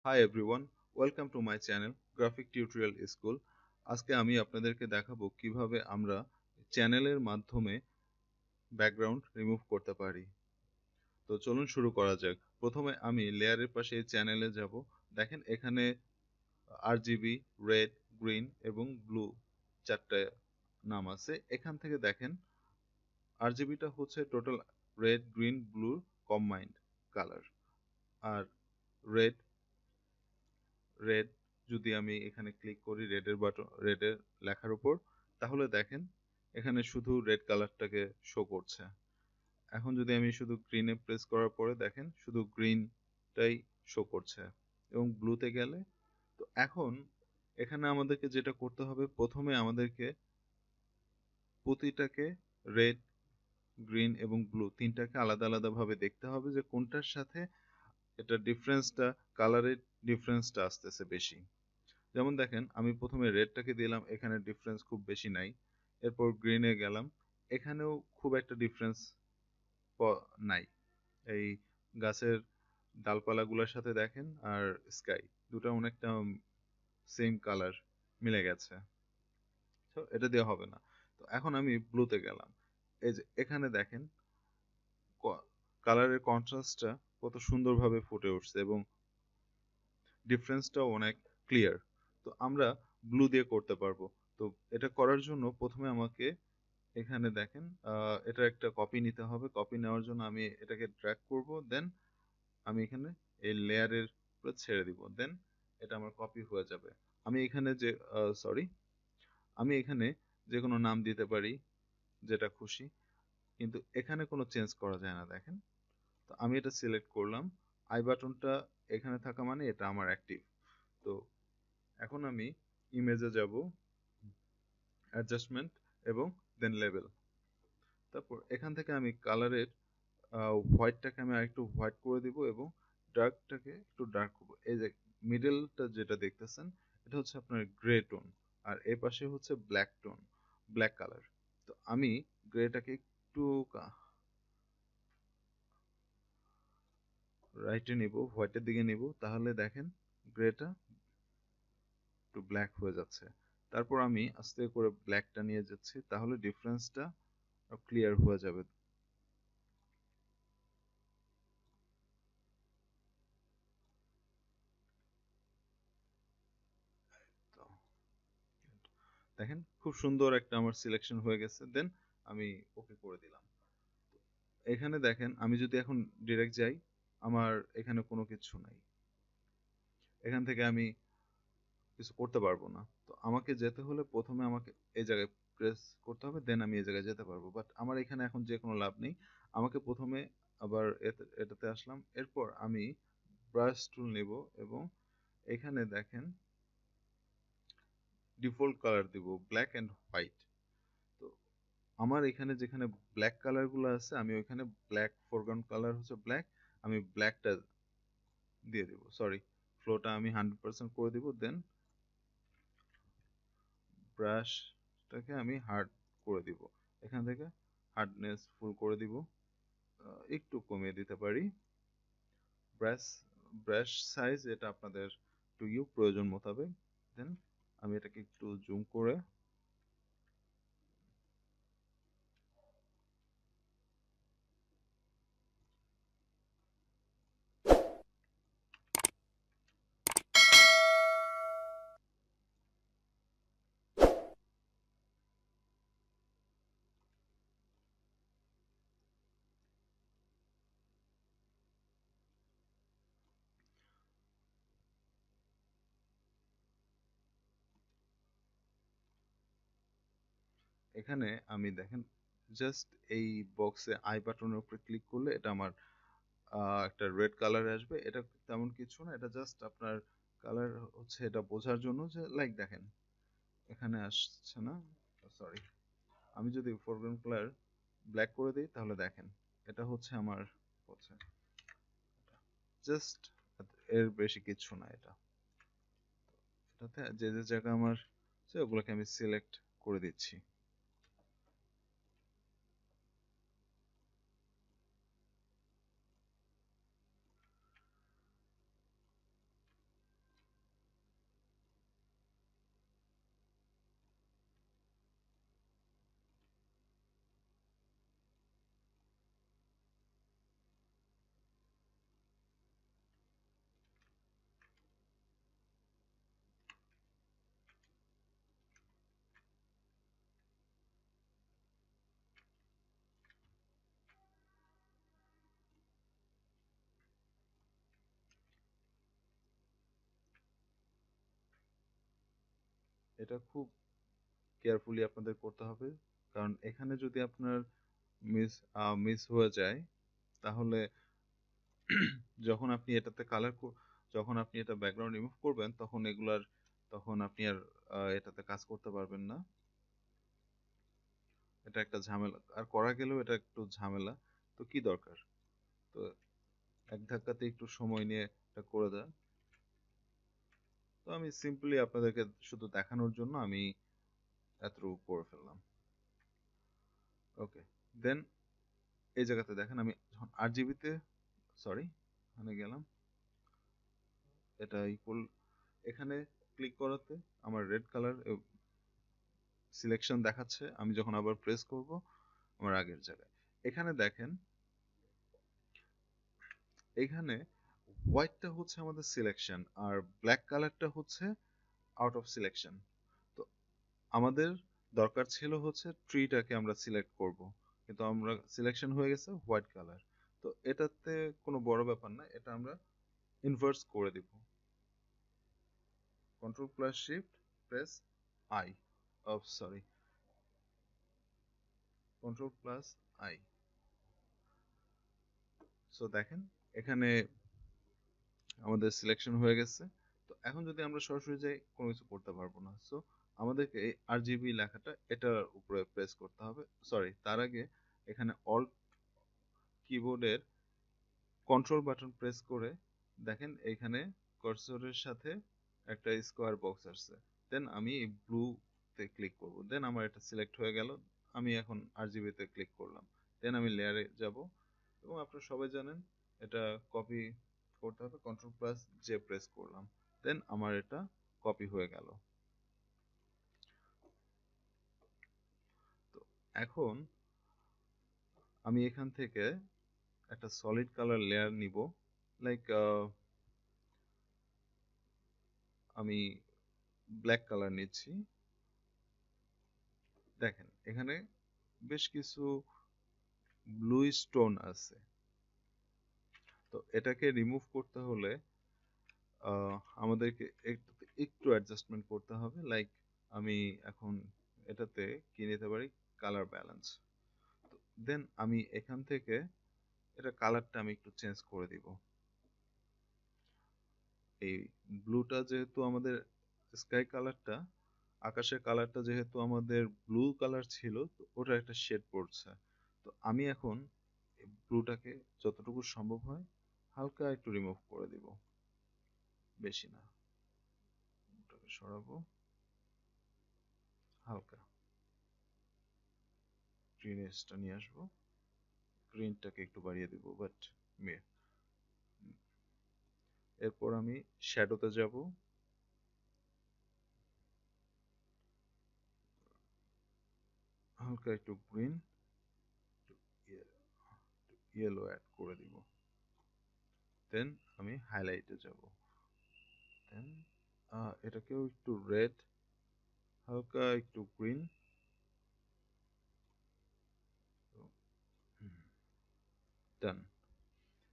Hi everyone, welcome to my channel Graphic Tutorial School. আজকে আমি আপনাদেরকে দেখাবো কিভাবে আমরা চ্যানেলের মাধ্যমে ব্যাকগ্রাউন্ড রিমুভ করতে পারি। তো চলুন শুরু করা যাক। প্রথমে আমি লেয়ারের পাশে চ্যানেলে যাব। দেখেন এখানে আরজিবি, রেড, গ্রিন এবং ব্লু চারটা নাম আছে। এখান থেকে দেখেন আরজিবিটা হচ্ছে টোটাল রেড, গ্রিন, ব্লুর কম্বাইন্ড কালার। আর রেড রেড যদি আমি এখানে ক্লিক করি রেডের বাটন রেডের লেখার উপর, তাহলে দেখেন এখানে শুধু রেড কালারটাকে শো করছে। এখন যদি আমি শুধু গ্রিনে প্রেস করার পরে দেখেন শুধু গ্রিনটাই শো করছে এবং ব্লুতে গেলে তো এখন এখানে আমাদেরকে যেটা করতে হবে, প্রথমে আমাদেরকে প্রতিটাকে রেড, গ্রিন এবং ব্লু তিনটাকে আলাদা আলাদা ভাবে দেখতে হবে যে কোনটার সাথে এটা ডিফারেন্সটা, কালারের ডিফারেন্সটা আসতেছে বেশি। যেমন দেখেন আমি প্রথমে রেডটাকে দিলাম, এখানে ডিফারেন্স খুব বেশি নাই। এরপর গ্রিনে গেলাম, এখানেও খুব একটা ডিফারেন্স নাই। এই গাছের ডালপালাগুলোর সাথে দেখেন আর স্কাই দুটো অনেকটা সেম কালার মিলে গেছে। তো এটা দেওয়া হবে না। তো এখন আমি ব্লুতে গেলাম, এই যে এখানে দেখেন কালারের কন্ট্রাস্টটা কত সুন্দরভাবে ফুটে উঠছে এবং ডিফারেন্সটাও অনেক ক্লিয়ার। তো আমরা ব্লু দিয়ে করতে পারবো। তো এটা করার জন্য প্রথমে আমাকে এখানে দেখেন এটার একটা কপি নিতে হবে। কপি নেওয়ার জন্য আমি এটাকে ড্র্যাগ করব, দেন আমি এখানে এই লেয়ারের উপরে ছেড়ে দিব, দেন এটা আমার কপি হয়ে যাবে। আমি এখানে যে সরি আমি এখানে যে কোনো নাম দিতে পারি যেটা খুশি, কিন্তু এখানে কোনো চেঞ্জ করা যায় না। দেখেন, তো আমি এটা সিলেক্ট করলাম, আই বাটনটা এখানে থাকা মানে এটা আমার অ্যাক্টিভ। তো এখন আমি ইমেজে যাব, অ্যাডজাস্টমেন্ট এবং দেন লেভেল। তারপর এখান থেকে আমি কালারের হোয়াইটটাকে আমি আরেকটু হোয়াইট করে দিব এবং ডার্কটাকে একটু ডার্ক করবো। এই যে মিডলটা যেটা দেখতেছেন এটা হচ্ছে আপনার গ্রে টোন, আর এর পাশে হচ্ছে ব্ল্যাক টোন, ব্ল্যাক কালার। তো আমি গ্রেটাকে একটু রাইটে নিব, হোয়াইটের দিকে নিব, তাহলে দেখেন গ্রেটা একটু ব্ল্যাক হয়ে যাচ্ছে। তারপর আমি আস্তে করে ব্ল্যাকটা নিয়ে যাচ্ছি, তাহলে ডিফারেন্সটা ক্লিয়ার হয়ে যাবে। তো দেখেন খুব সুন্দর একটা আমার সিলেকশন হয়ে গেছে, দেন আমি ওকে করে দিলাম। এখানে দেখেন আমি যদি এখন ডিরেক্ট যাই, আমার এখানে কোনো কিছু নাই, এখান থেকে আমি কিছু করতে পারবো না। তো আমাকে যেতে হলে প্রথমে আমাকে এই জায়গায় প্রেস করতে হবে, দেন আমি এই জায়গায় যেতে পারবো। বাট আমার এখানে এখন যে কোনো লাভ নেই। আমাকে প্রথমে আবার এটাতে আসলাম, এরপর আমি ব্রাশ টুল নেব এবং এখানে দেখেন ডিফল্ট কালার দিব ব্ল্যাক অ্যান্ড হোয়াইট। তো আমার এখানে যেখানে ব্ল্যাক কালারগুলো আছে আমি ওইখানে ব্ল্যাক ফোরগ্রাউন্ড কালার হচ্ছে ব্ল্যাক, আমি ব্ল্যাকটা দিয়ে দিব। সরি, ফ্লোটা আমি 100% করে দিব, দেন ব্রাশটাকে আমি হার্ড করে দিব। এখান থেকে হার্ডনেস ফুল করে দিব, একটু কমিয়ে দিতে পারি। ব্রাশ ব্রাশ সাইজ এটা আপনাদের টু ইউ প্রয়োজন মোতাবেক। দেন আমি এটাকে একটু জুম করে এখানে আমি দেখেন জাস্ট এই বক্সে আই বাটনের উপরে ক্লিক করলে এটা আমার একটা রেড কালারে আসবে। এটা তেমন কিছু না, এটা জাস্ট আপনার কালার হচ্ছে এটা বোঝার জন্য যে লাইক দেখেন এখানে আসছে না। সরি, আমি যদি ফোরগ্রাউন্ড কালার ব্ল্যাক করে দিই তাহলে দেখেন এটা হচ্ছে আমার হচ্ছে জাস্ট এর বেশি কিছু না। এটাতে যে যে জায়গা আমার ওগুলোকে আমি সিলেক্ট করে দিচ্ছি। এটা খুব কেয়ারফুলি আপনাদের করতে হবে, কারণ এখানে যদি আপনার মিস মিস হয়ে যায় তাহলে যখন আপনি এটাতে যখন আপনি এটা ব্যাকগ্রাউন্ড রিমুভ করবেন তখন আপনি আর এটাতে কাজ করতে পারবেন না। এটা একটা ঝামেলা, আর করা গেলেও এটা একটু ঝামেলা। তো কি দরকার, তো এক ধাক্কাতে একটু সময় নিয়ে এটা করে দেন। তো আমি সিম্পলি আপনাদেরকে শুধু দেখানোর জন্য আমি এতটুকু করে ফেললাম। ওকে, দেন এই জায়গাতে দেখেন আমি যখন RGB-তে, সরি এখানে গেলাম, এটা ইকুয়াল, এখানে ক্লিক করাতে আমার রেড কালার সিলেকশন দেখাচ্ছে। আমি যখন আবার প্রেস করব আমার আগের জায়গায়, এখানে দেখেন এখানে হোয়াইটটা হচ্ছে আমাদের সিলেকশন আর ব্ল্যাক কালারটা হচ্ছে আউট অফ সিলেকশন। তো আমাদের দরকার ছিল হচ্ছে ট্রিটাকে আমরা সিলেক্ট করব, কিন্তু আমরা সিলেকশন হয়ে গেছে হোয়াইট কালার। তো এটাতে কোনো বড় ব্যাপার না, এটা আমরা ইনভার্স করে দিব। Control plus shift press I, of sorry, control plus I. So দেখেন এখানে আমাদের সিলেকশন হয়ে গেছে। তো এখন যদি আমরা সরাসরি যাই কোনো কিছু করতে পারবো না। সো আমাদেরকে এই RGB লেখাটা এটার উপরে প্রেস করতে হবে। সরি, তার আগে এখানে অল্ট কিবোর্ডের কন্ট্রোল বাটন প্রেস করে দেখেন এখানে কার্সরের সাথে একটা স্কোয়ার বক্স আসছে। দেন আমি এই ব্লুতে ক্লিক করব, দেন আমার এটা সিলেক্ট হয়ে গেল। আমি এখন RGB-তে ক্লিক করলাম, দেন আমি লেয়ারে যাব, এবং আপনারা সবাই জানেন এটা কপি করতে হবে, কন্ট্রোল প্লাস জে প্রেস করলাম, দেন আমার এটা কপি হয়ে গেল। তো এখন আমি এখান থেকে একটা সলিড কালার লেয়ার নিব, লাইক আমি ব্ল্যাক কালার নিচ্ছি। দেখেন এখানে বেশ কিছু ব্লু স্টোন আছে। তো এটাকে রিমুভ করতে হলে আমাদেরকে একটু অ্যাডজাস্টমেন্ট করতে হবে। লাইক আমি এখন এটাতে কি নিতে পারি, কালার ব্যালেন্স। দেন আমি এখান থেকে এটা কালারটা আমি একটু চেঞ্জ করে দিব। এই ব্লুটা যেহেতু আমাদের স্কাই কালারটা, আকাশের কালারটা যেহেতু আমাদের ব্লু কালার ছিল, তো ওটা একটা শেড পড়ছে। তো আমি এখন ব্লুটাকে যতটুকু সম্ভব হয় হালকা একটু রিমুভ করে দিব, বেশি না। ওটাকে সরাবো, হালকা গ্রিন এজটা নিয়ে আসবো, গ্রিনটাকে একটু বাড়িয়ে দিব, বাট এরপর আমি শ্যাডোতে যাব, হালকা একটু গ্রিন, ইয়েলো অ্যাড করে দিব। দেন আমি হাইলাইটে যাব, দেন এটাকেও একটু রেড, হালকা একটু গ্রিন, ডান।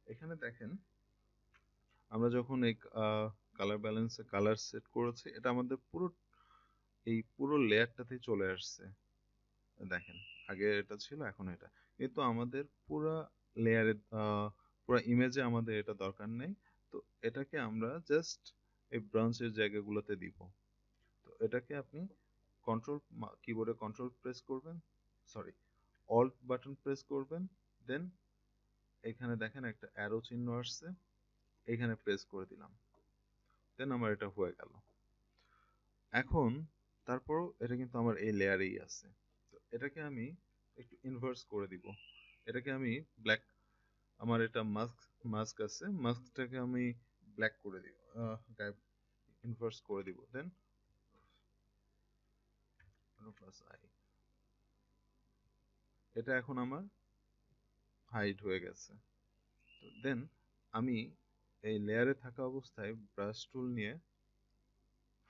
এখানে দেখেন আমরা যখন এই কালার ব্যালেন্সে কালার সেট করেছি, এটা আমাদের পুরো লেয়ারটাতেই চলে আসছে। দেখেন আগে এটা ছিল, এখন এটা, কিন্তু আমাদের পুরা লেয়ারে পুরা ইমেজে আমাদের এটা দরকার নেই। তো এটাকে আমরা জাস্ট এই ব্রাঞ্চের জায়গাগুলোতে দিব। তো এটাকে আপনি কন্ট্রোল কিবোর্ডে কন্ট্রোল প্রেস করবেন, সরি অল্ট বাটন প্রেস করবেন, দেন এখানে দেখেন একটা অ্যারো চিহ্ন আসছে, এখানে প্রেস করে দিলাম, দেন আমার এটা হয়ে গেল। এখন তারপরও এটা কিন্তু আমার এই লেয়ারেই আছে। তো এটাকে আমি একটু ইনভার্স করে দিব। এটাকে আমি ব্ল্যাক, আমার এটা মাস্ক আছে, মাস্কটাকে আমি ব্ল্যাক করে দিব, ইনভার্স করে দিব, দেন প্লাস আই, এটা এখন আমার হাইড হয়ে গেছে। তো দেন আমি এই লেয়ারে থাকা অবস্থায় ব্রাশ টুল নিয়ে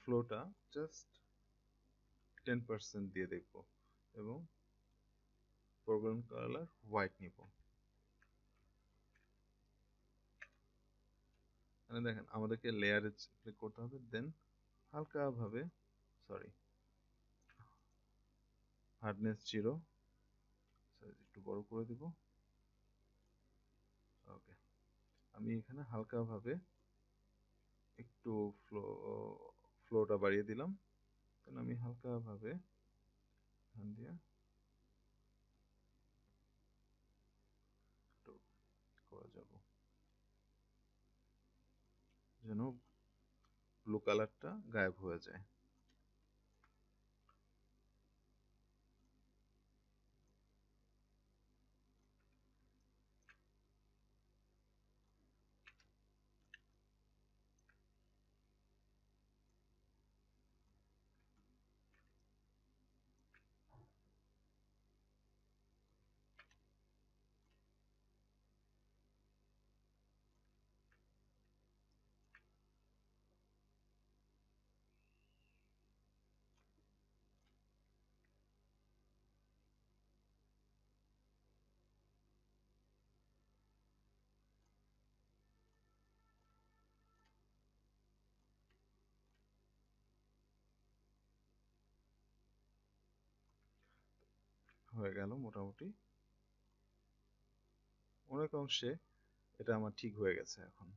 ফ্লোটা জাস্ট 10% দিয়ে দেখব, এবং ফোরগ্রাউন্ড কালার হোয়াইট নিব। মানে দেখেন আমাদেরকে লেয়ারে ক্লিক করতে হবে, দেন হালকা ভাবে, সরি হার্ডনেস 0, সাইজ একটু বড় করে দিব। ওকে, আমি এখানে হালকাভাবে একটু ফ্লোটা বাড়িয়ে দিলাম। দেন আমি হালকাভাবে এখান দিয়ে একটু করে যাব, যেন ব্লু কালারটা গায়েব হয়ে যায়। হয়ে গেল মোটামুটি, অনেক অংশে এটা আমার ঠিক হয়ে গেছে। এখন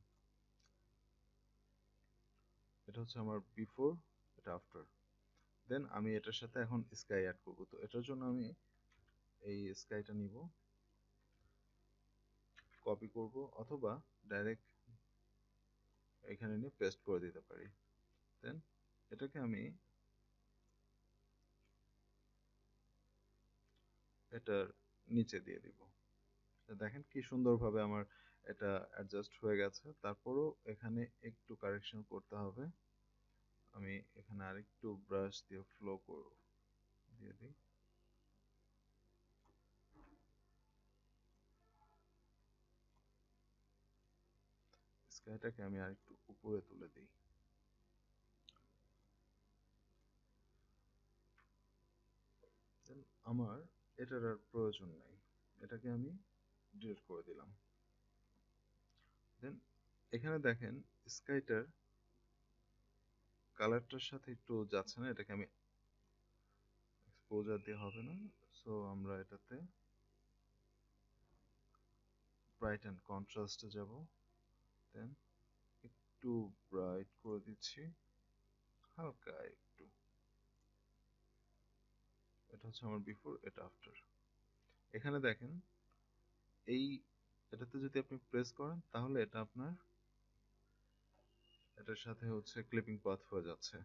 এটা হচ্ছে আমার বিফোর, এটা আফটার। দেন আমি এটার সাথে এখন স্কাই অ্যাড করব। তো এটার জন্য আমি এই স্কাইটা নিব, কপি করব, অথবা ডাইরেক্ট এখানে নিয়ে পেস্ট করে দিতে পারি। দেন এটাকে আমি এটার নিচে দিয়ে দিব। দেখেন কি সুন্দরভাবে আমার এটা অ্যাডজাস্ট হয়ে গেছে। তারপরও এখানে একটু কারেকশন করতে হবে। আমি এখানে আরেকটু ব্রাশ দিয়ে ফ্লো দিয়ে দিই। স্কাইটাকে আমি আরেকটু উপরে তুলে দিই। দেন আমার এটার আর প্রয়োজন নাই, এটাকে আমি ডিলিট করে দিলাম। দেন এখানে দেখেন স্কাইটার কালারটার সাথে একটু যাচ্ছে না, এটাকে আমি এক্সপোজার দিয়ে হবে না। সো আমরা এটাতে ব্রাইট অ্যান্ড কন্ট্রাস্টে যাব। দেন একটু ব্রাইট করে দিচ্ছি, হালকা একটু। এটা হচ্ছে আমার বিফোর, এটা আফটার। এখানে দেখেন এই এটাতে যদি আপনি প্রেস করেন তাহলে এটা আপনার এটার সাথে হচ্ছে ক্লিপিং পাথ হয়ে যাচ্ছে।